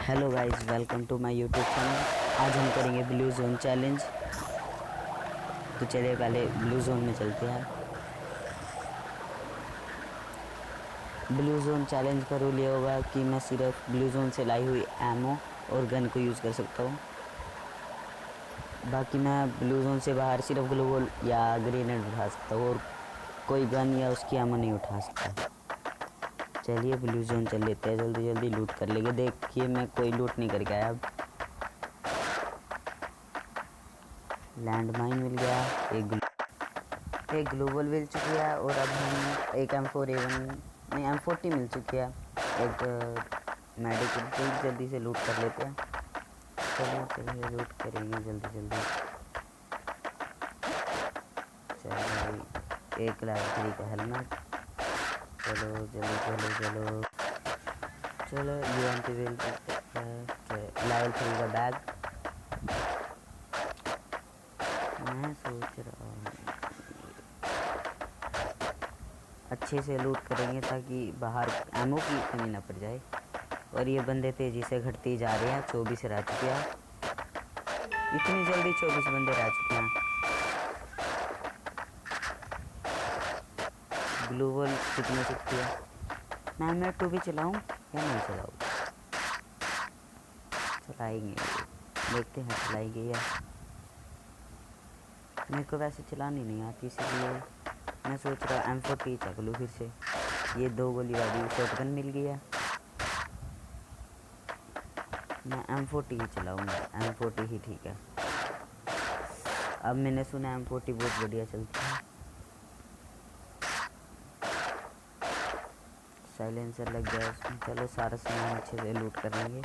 Hello guys, welcome to my YouTube channel. आज हम करेंगे ब्लू जोन चैलेंज। तो चलिए पहले ब्लू जोन में चलते हैं। ब्लू जोन चैलेंज का रूल ये होगा कि मैं सिर्फ ब्लू जोन से लाई हुई एमओ और गन को यूज़ कर सकता हूँ। बाकी मैं ब्लू जोन से बाहर सिर्फ ग्लूवॉल या ग्रेनेड उठा सकता हूँ और कोई गन या उसकी एमओ नहीं उठा सकता। चलिए ब्लू जोन चल लेते हैं, जल्दी जल्दी लूट कर लेंगे। देखिए मैं कोई लूट नहीं करके आया। अब लैंड माइन मिल गया, एक ग्लोबल मिल चुकी है और अब हम एक M4A1 नहीं M40 मिल चुकी है। एक मेडिकेट जल्दी से लूट कर लेते हैं। चलिए लूट करेंगे जल्दी जल्दी। चलिए एक लेवल 3 का हेलमेट। चलो जल्दी चलो चलो चलो UMP लेवल 3 का बैग। मैं सोच रहा हूँ अच्छे से लूट करेंगे ताकि बाहर एमओ की कमी ना पड़ जाए। और ये बंदे तेज़ी से घटते ही जा रहे हैं। 24 रह चुके हैं। इतनी जल्दी 24 बंदे रह चुके हैं। ग्लोबल कितने सकती है? मैं 2 भी चलाऊं या नहीं चलाऊं? चलाएंगे, देखते हैं चलाएंगे या। मेरे को वैसे चलानी नहीं आती, इसलिए मैं सोच रहा M40 चक लूँ फिर से। ये 2 गोली वाली शॉटगन मिल गई है। मैं M40 ही चलाऊँगा, M40 ही ठीक है। अब मैंने सुना M40 बहुत बढ़िया चलती है। साइलेंसर लग गया उसमें। चलो सारा सामान अच्छे से लूट कर लेंगे।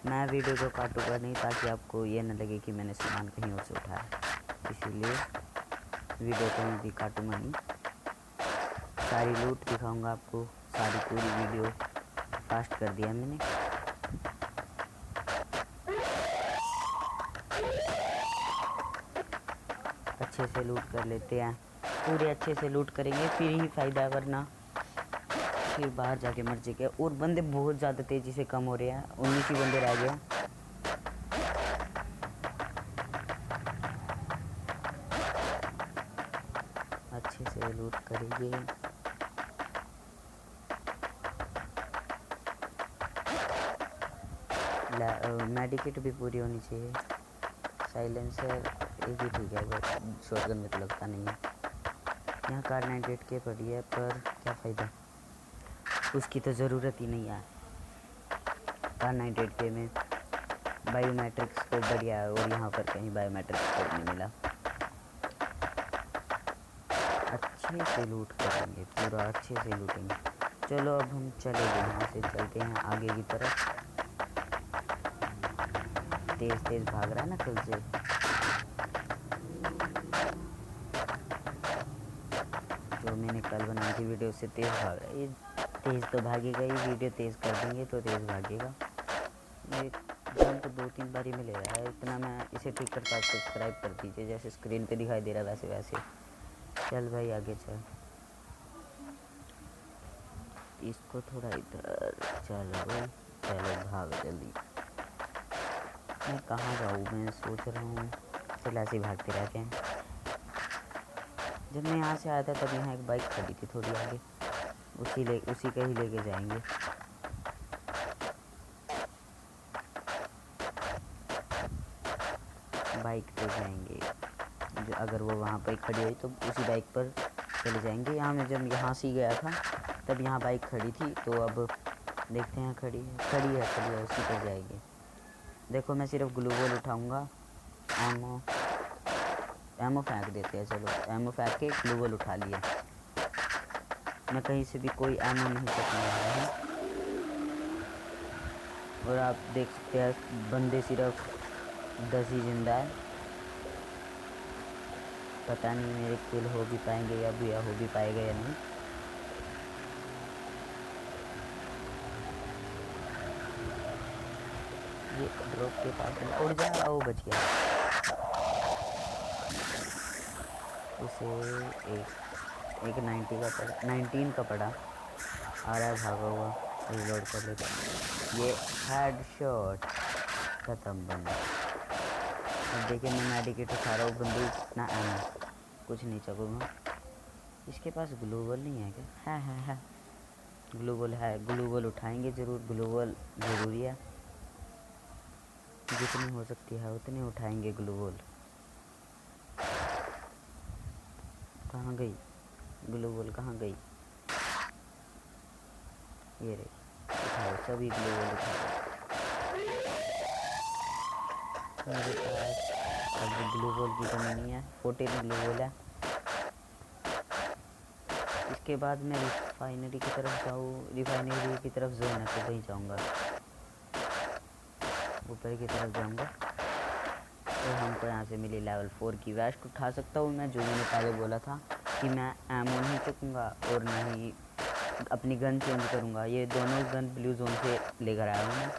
मैं वीडियो को काटूंगा नहीं ताकि आपको ये न लगे कि मैंने सामान कहीं और से उठाया, इसीलिए वीडियो को मैं भी काटूंगा नहीं। सारी लूट दिखाऊंगा आपको। सारी पूरी वीडियो फास्ट कर दिया मैंने। अच्छे से लूट कर लेते हैं, पूरे अच्छे से लूट करेंगे फिर ही फ़ायदा, वरना फिर बाहर जाके मर जाएगा। और बंदे बहुत ज़्यादा तेज़ी से कम हो रहे हैं। 19 ही बंदे रह गए। अच्छे से लूट करेंगे। मेडिकेट भी पूरी होनी चाहिए। साइलेंसर एक ही ठीक है, बस शॉटगन में तो लगता नहीं है। यहाँ कार 98 के पड़ी है, पर क्या फ़ायदा, उसकी तो ज़रूरत ही नहीं है। कार 98 के में बायोमेट्रिक्स को बढ़िया है और यहाँ पर कहीं बायोमेट्रिक्स को नहीं मिला। अच्छे से लूट करेंगे, पूरा अच्छे से लूटेंगे। चलो अब हम चले गए, यहाँ से चलते हैं आगे की तरफ। तेज़ तेज़ भाग रहा है ना कल से। जो मैंने कल बनाई थी वीडियो, उससे तेज़ भाग रहा है। ये तेज़ तो भागेगा ही, वीडियो तेज़ कर देंगे तो तेज़ भागेगा। ये गन तो 2-3 बारी में ले रहा है। इतना मैं इसे ठीक करता, सब्सक्राइब कर दीजिए। जैसे स्क्रीन पे दिखाई दे रहा है वैसे वैसे। चल भाई आगे चल, इसको थोड़ा इधर चलो। चलो भाग जल्दी। मैं कहाँ जाऊँ, मैं सोच रहा हूँ। चल ऐसे ही भागते रहते हैं। जब मैं यहाँ से आया था तब यहाँ एक बाइक खड़ी थी थोड़ी आगे, उसी का ही लेके जाएंगे। बाइक पे जाएंगे, अगर वो वहाँ पर खड़ी हुई तो उसी बाइक पर चले जाएंगे। यहाँ मैं जब यहाँ से गया था तब यहाँ बाइक खड़ी थी, तो अब देखते हैं। खड़ी है उसी पर जाएंगे। देखो मैं सिर्फ ग्लूवॉल उठाऊंगा। एमओ फेंक देते हैं। चलो एमओ फेंक के ग्लूवॉल उठा लिया। मैं कहीं से भी कोई एमओ नहीं चकने वाला है। और आप देख सकते हैं बंदे सिर्फ 10 ही जिंदा है। पता नहीं मेरे किल हो भी पाएंगे या भैया हो भी पाएगा या नहीं। ये ड्रॉप के पास उड़ जा, वो बच गया। उसे एक 19 का पड़ा आ रहा है भागा हुआ। रिलोड कर लेता हूँ। ये हेडशॉट, खत्म बंदा। अब देखिए मैं मेडिकेट उठा रहा हूँ, बंदूक ना एमो, कुछ नहीं चलूँगा। इसके पास ग्लोबल नहीं है क्या? है ग्लोबल है, ग्लोबल उठाएंगे ज़रूर, ग्लोबल ज़रूरी है, जितनी हो सकती है उतनी उठाएंगे ग्लोबल। कहाँ गई ग्लोबल, कहाँ गई? ये रही, उठाओ सभी ग्लोबल उठाओ मेरे पास। अब ग्लोबल की कमी नहीं है, 14 ग्लोबल है। इसके बाद मैं रिफाइनरी की तरफ जाऊँ, रिफाइनरी की तरफ जोन है तो वहीं जाऊँगा, ऊपर की तरफ जाऊँगा। तो हमको यहाँ से मिली लेवल 4 की वेस्ट। उठा सकता हूँ मैं, जो मैंने पहले बोला था कि मैं एमो नहीं चुकूँगा और ना ही अपनी गन चेंज करूँगा। ये दोनों गन ब्लू जोन से लेकर आया हूँ मैं।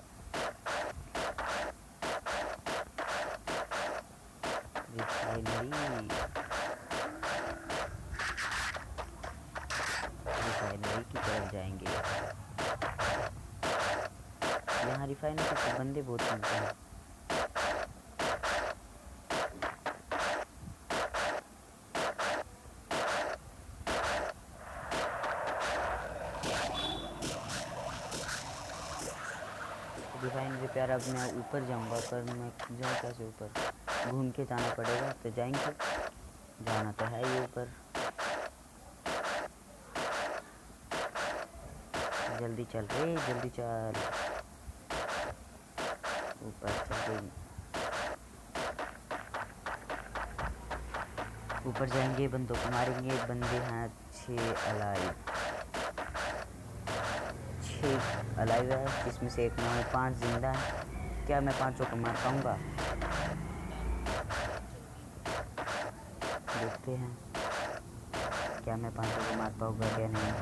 रिफाइनरी की तरफ जाएंगे। यहाँ रिफाइनरी के बंदे बहुत मिलते हैं। रिफाइनरी पे यार अब मैं ऊपर जाऊंगा, पर मैं जाऊँ कैसे ऊपर? घूम के जाना पड़ेगा, तो जाएंगे, जाना तो है ही ऊपर। जल्दी चल रे, जल्दी चल, ऊपर चल रही। ऊपर जाएंगे, बंदों को मारेंगे। बंदे हैं 6 अलाइव, 6 अलाइव है, जिसमें से एक मैं 5 जिंदा है। क्या मैं 5 को मार पाऊँगा? देखते हैं क्या मैं 5 को मार पाऊँगा क्या नहीं।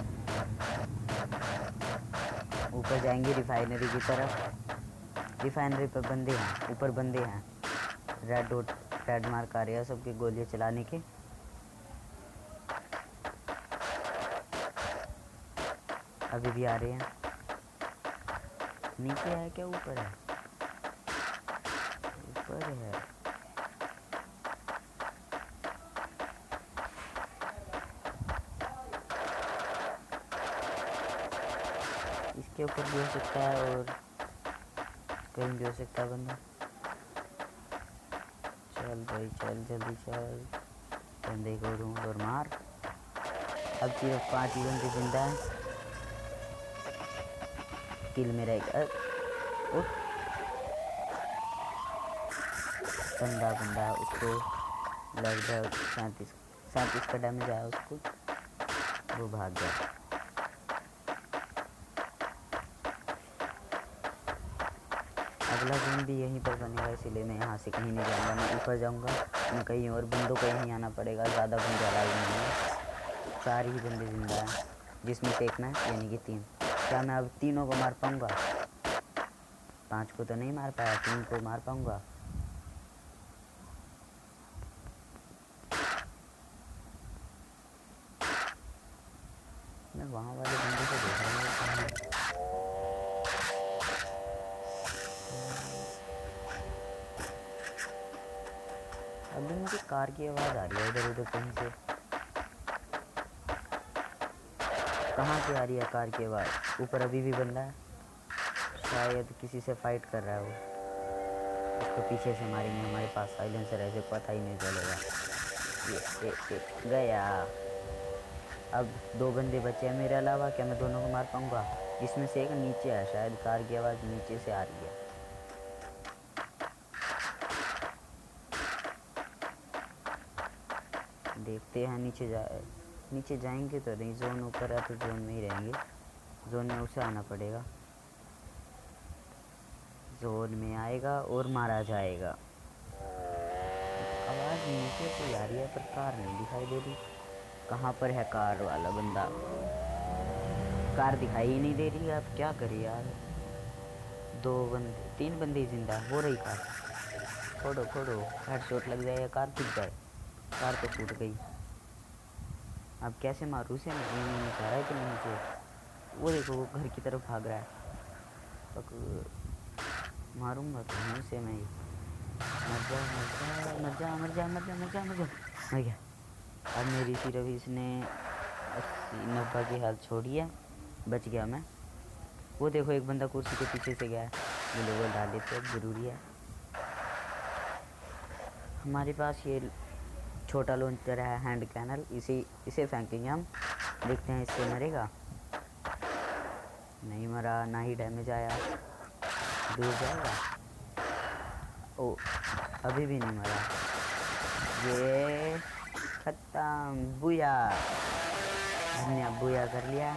ऊपर जाएंगे रिफाइनरी की तरफ। रिफाइनरी पर बंदे हैं, ऊपर बंदे हैं। रेड डॉट, रेड मार्क आ रहा है सबके गोलियां चलाने के। अभी भी आ रहे हैं। नीचे है क्या ऊपर है? ऊपर है। इसके ऊपर भी हो सकता है और कहीं भी हो सकता है बंदा। चल भाई चल, जल्दी चल, बंदे को ढूंढ और मार। अब सिर्फ 5 बंदे जिंदा है। किल में रहेगा। बंदा उसको लगभग 37 का डैमेज आया उसको, वो भाग गया। अगला जोन भी यहीं पर बनेगा, इसलिए मैं यहाँ से कहीं नहीं जाऊँगा, मैं ऊपर जाऊँगा। मैं कहीं और, बंदों को यहीं आना पड़ेगा, ज़्यादा बंदे अलाइव नहीं है। 4 ही बंदे जिंदा हैं, जिसमें से एक मैं, यानी कि 3। क्या मैं अब तीनों को मार पाऊँगा? 5 को तो नहीं मार पाया, 3 को मार पाऊँगा। मैं वहाँ वाले बंदे को देख रहा हूँ। अभी मुझे कार की आवाज़ आ रही है इधर उधर कहीं से। कहाँ से आ रही है कार की आवाज़? ऊपर अभी भी बंदा है, शायद किसी से फाइट कर रहा है वो। उसको पीछे से मारेंगे, हमारे पास साइलेंसर है, ऐसे पता ही नहीं चलेगा। ये गया। अब 2 बंदे बचे हैं मेरे अलावा। क्या मैं दोनों को मार पाऊँगा? जिसमें से एक नीचे है, शायद कार की आवाज़ नीचे से आ रही है। देखते हैं, नीचे जाएंगे तो नहीं, जोन ऊपर है तो जोन में ही रहेंगे। जोन में उसे आना पड़ेगा, जोन में आएगा और मारा जाएगा। आवाज़ नीचे से आ रही है पर कार नहीं दिखाई दे रही। कहाँ पर है कार वाला बंदा? कार दिखाई ही नहीं दे रही है, अब क्या करें यार। 3 बंदे जिंदा हो रही कार। फोड़ो, हेडशॉट लग जाए या कार टूट जाए। कार तो फूट गई। अब कैसे मारूँ उसे? नहीं जा रहा है कि नहीं मुझे। वो देखो वो घर की तरफ भाग रहा है। मारूंगा तो मुँह से मैं ही। मर जा मर जा मर जा मर जा मर जा मर जा मर जा मर गया। अब मेरी सिर्फ इसने 80-90 की हालत छोड़ी है, बच गया मैं। वो देखो एक बंदा कुर्सी के पीछे से गया है, ग्लोबल डाल लेते हैं, ज़रूरी है। हमारे पास ये छोटा लॉन्चर है हैंड कैनल, इसे फेंकेंगे हम, देखते हैं इससे मरेगा। नहीं मरा, ना ही डैमेज आया। दूर जाएगा। ओ अभी भी नहीं मरा। ये खत्म। बुया, हमने अब बुया कर लिया।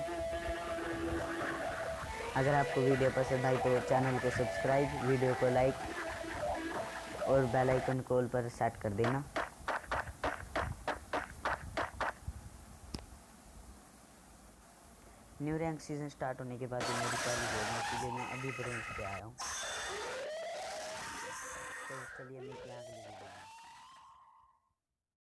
अगर आपको वीडियो पसंद आई तो चैनल को सब्सक्राइब, वीडियो को लाइक और बेल आइकन को ऑल पर सेट कर देना। न्यू रैंक सीजन स्टार्ट होने के बाद ये मेरी पहली गेम है, इसलिए मैं अभी ब्रोंज पे आया हूँ। तो चलिए मिलते हैं अगली वीडियो।